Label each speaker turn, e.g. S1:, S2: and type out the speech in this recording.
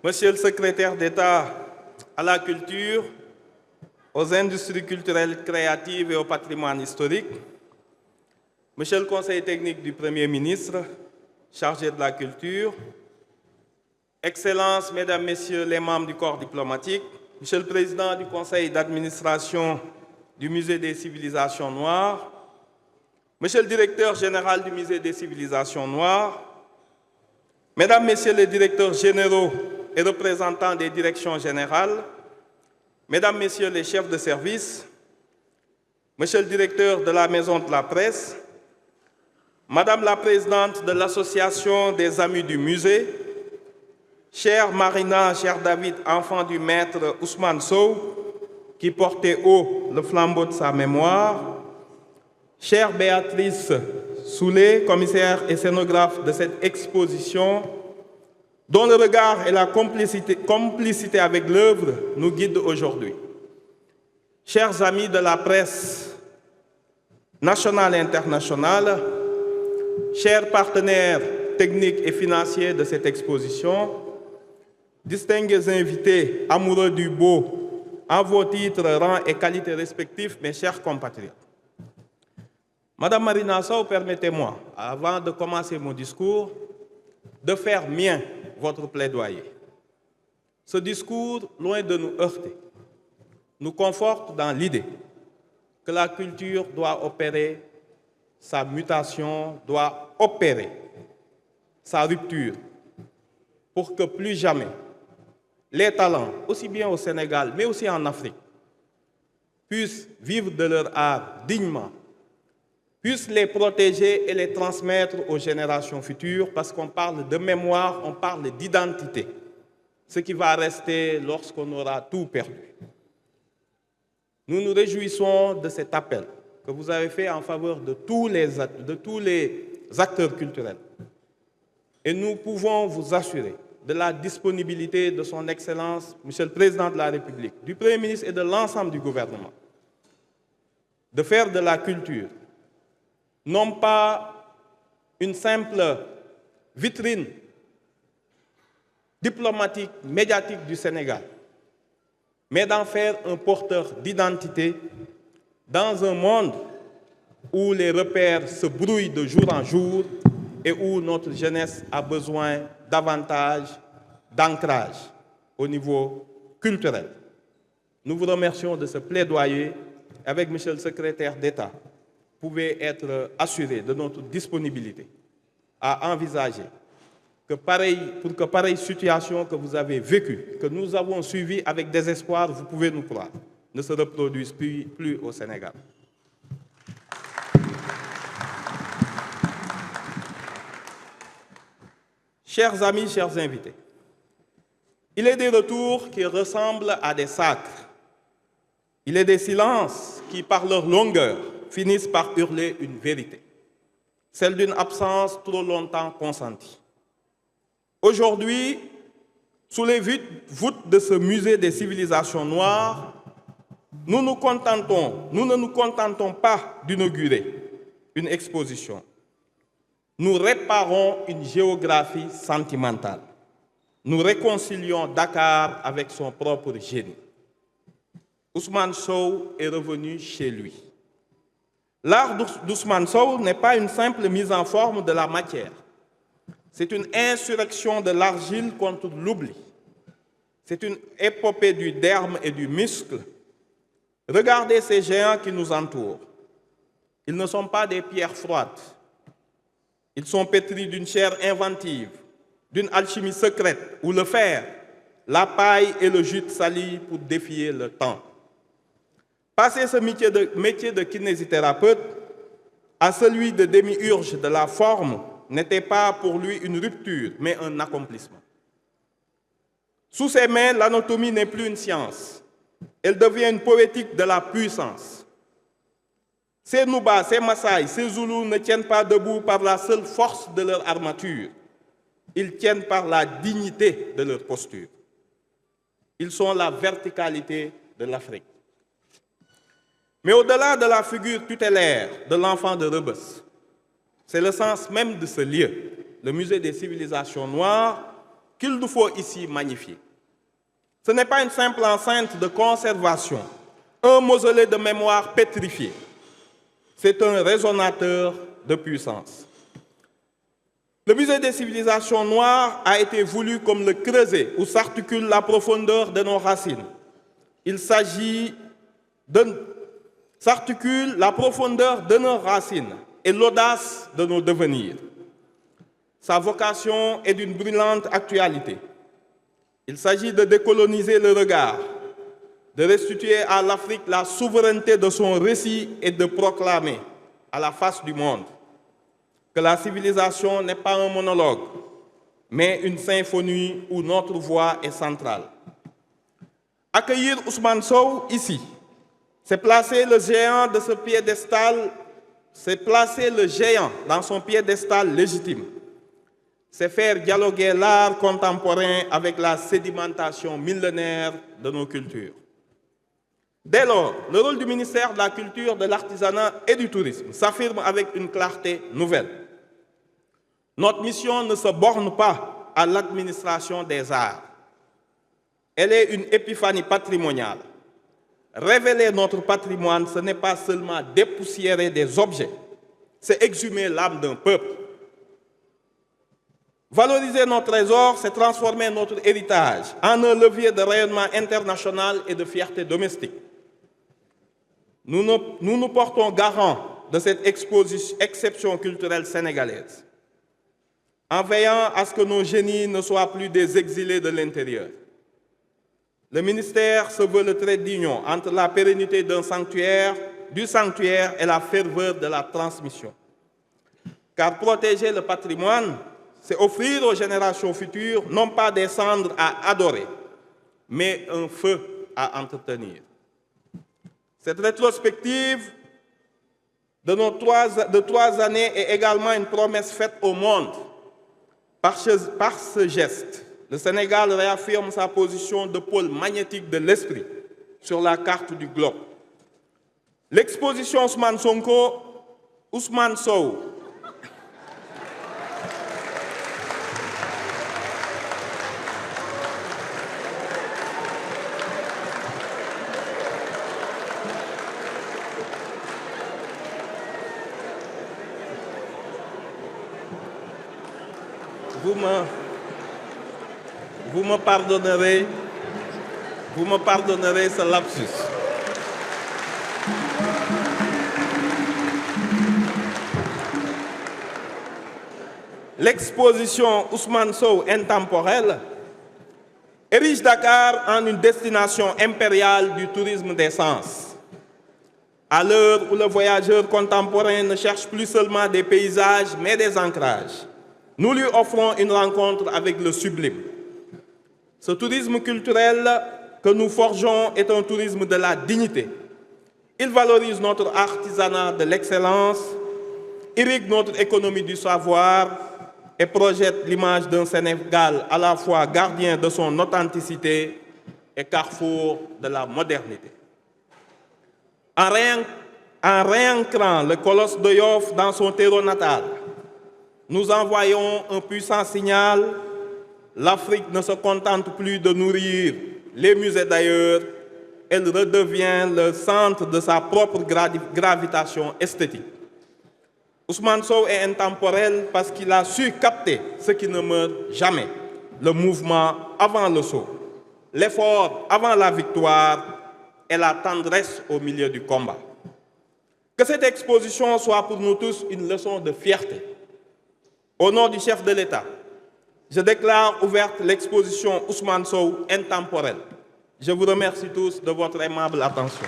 S1: Monsieur le secrétaire d'État à la culture, aux industries culturelles créatives et au patrimoine historique, Monsieur le conseiller technique du Premier ministre, chargé de la culture, Excellences, Mesdames, Messieurs les membres du corps diplomatique, Monsieur le Président du Conseil d'administration du Musée des civilisations noires, Monsieur le Directeur général du Musée des civilisations noires, Mesdames, Messieurs les directeurs généraux et représentants des directions générales, Mesdames, Messieurs les chefs de service, Monsieur le directeur de la Maison de la Presse, Madame la Présidente de l'Association des Amis du Musée, chère Marina, cher David, enfant du maître Ousmane Sow, qui portait haut le flambeau de sa mémoire, chère Béatrice Soulet, commissaire et scénographe de cette exposition, dont le regard et la complicité avec l'œuvre nous guident aujourd'hui. Chers amis de la presse nationale et internationale, chers partenaires techniques et financiers de cette exposition, distingués invités, amoureux du beau, en vos titres, rangs et qualités respectifs, mes chers compatriotes. Madame Marina Sow, permettez-moi, avant de commencer mon discours, de faire mien votre plaidoyer. Ce discours, loin de nous heurter, nous conforte dans l'idée que la culture doit opérer sa mutation, doit opérer sa rupture, pour que plus jamais les talents, aussi bien au Sénégal, mais aussi en Afrique, puissent vivre de leur art dignement, puissent les protéger et les transmettre aux générations futures, parce qu'on parle de mémoire, on parle d'identité, ce qui va rester lorsqu'on aura tout perdu. Nous nous réjouissons de cet appel que vous avez fait en faveur de tous les acteurs culturels. Et nous pouvons vous assurer de la disponibilité de son Excellence, Monsieur le Président de la République, du Premier ministre et de l'ensemble du gouvernement, de faire de la culture non pas une simple vitrine diplomatique, médiatique du Sénégal, mais d'en faire un porteur d'identité dans un monde où les repères se brouillent de jour en jour et où notre jeunesse a besoin davantage d'ancrage au niveau culturel. Nous vous remercions de ce plaidoyer. Avec Monsieur le secrétaire d'État, vous pouvez être assuré de notre disponibilité à envisager que pour que pareille situation que vous avez vécue, que nous avons suivie avec désespoir, vous pouvez nous croire, ne se reproduise plus au Sénégal. Chers amis, chers invités, il est des retours qui ressemblent à des sacres. Il est des silences qui, par leur longueur, finissent par hurler une vérité, celle d'une absence trop longtemps consentie. Aujourd'hui, sous les voûtes de ce musée des civilisations noires, nous ne nous contentons pas d'inaugurer une exposition. Nous réparons une géographie sentimentale. Nous réconcilions Dakar avec son propre génie. Ousmane Sow est revenu chez lui. L'art d'Ousmane Sow n'est pas une simple mise en forme de la matière. C'est une insurrection de l'argile contre l'oubli. C'est une épopée du derme et du muscle. Regardez ces géants qui nous entourent. Ils ne sont pas des pierres froides. Ils sont pétris d'une chair inventive, d'une alchimie secrète où le fer, la paille et le jute s'allient pour défier le temps. Passer ce métier de kinésithérapeute à celui de démiurge de la forme n'était pas pour lui une rupture, mais un accomplissement. Sous ses mains, l'anatomie n'est plus une science. Elle devient une poétique de la puissance. Ces Nuba, ces Maasai, ces Zoulous ne tiennent pas debout par la seule force de leur armature. Ils tiennent par la dignité de leur posture. Ils sont la verticalité de l'Afrique. Mais au-delà de la figure tutélaire de l'enfant de Rebeuss, c'est le sens même de ce lieu, le musée des civilisations noires, qu'il nous faut ici magnifier. Ce n'est pas une simple enceinte de conservation, un mausolée de mémoire pétrifié. C'est un résonateur de puissance. Le musée des civilisations noires a été voulu comme le creuset où s'articule la profondeur de nos racines. Il s'agit s'articule la profondeur de nos racines et l'audace de nos devenirs. Sa vocation est d'une brûlante actualité. Il s'agit de décoloniser le regard, de restituer à l'Afrique la souveraineté de son récit et de proclamer à la face du monde que la civilisation n'est pas un monologue, mais une symphonie où notre voix est centrale. Accueillir Ousmane Sow ici, c'est placer le géant de ce piédestal, c'est placer le géant dans son piédestal légitime. C'est faire dialoguer l'art contemporain avec la sédimentation millénaire de nos cultures. Dès lors, le rôle du ministère de la Culture, de l'Artisanat et du Tourisme s'affirme avec une clarté nouvelle. Notre mission ne se borne pas à l'administration des arts. Elle est une épiphanie patrimoniale. Révéler notre patrimoine, ce n'est pas seulement dépoussiérer des objets, c'est exhumer l'âme d'un peuple. Valoriser notre trésor, c'est transformer notre héritage en un levier de rayonnement international et de fierté domestique. Nous nous portons garant de cette exception culturelle sénégalaise, en veillant à ce que nos génies ne soient plus des exilés de l'intérieur. Le ministère se veut le trait d'union entre la pérennité du sanctuaire et la ferveur de la transmission. Car protéger le patrimoine, c'est offrir aux générations futures non pas des cendres à adorer, mais un feu à entretenir. Cette rétrospective de 3 années est également une promesse faite au monde. Par ce geste, le Sénégal réaffirme sa position de pôle magnétique de l'esprit sur la carte du globe. L'exposition Ousmane Sow vous me pardonnerez ce lapsus. L'exposition Ousmane Sow intemporelle érige Dakar en une destination impériale du tourisme des sens. À l'heure où le voyageur contemporain ne cherche plus seulement des paysages, mais des ancrages, nous lui offrons une rencontre avec le sublime. Ce tourisme culturel que nous forgeons est un tourisme de la dignité. Il valorise notre artisanat de l'excellence, irrigue notre économie du savoir et projette l'image d'un Sénégal à la fois gardien de son authenticité et carrefour de la modernité. En réancrant le colosse de Yoff dans son terreau natal, nous envoyons un puissant signal. L'Afrique ne se contente plus de nourrir les musées d'ailleurs, elle redevient le centre de sa propre gravitation esthétique. Ousmane Sow est intemporel parce qu'il a su capter ce qui ne meurt jamais, le mouvement avant le saut, l'effort avant la victoire et la tendresse au milieu du combat. Que cette exposition soit pour nous tous une leçon de fierté. Au nom du chef de l'État, je déclare ouverte l'exposition Ousmane Sow intemporelle. Je vous remercie tous de votre aimable attention.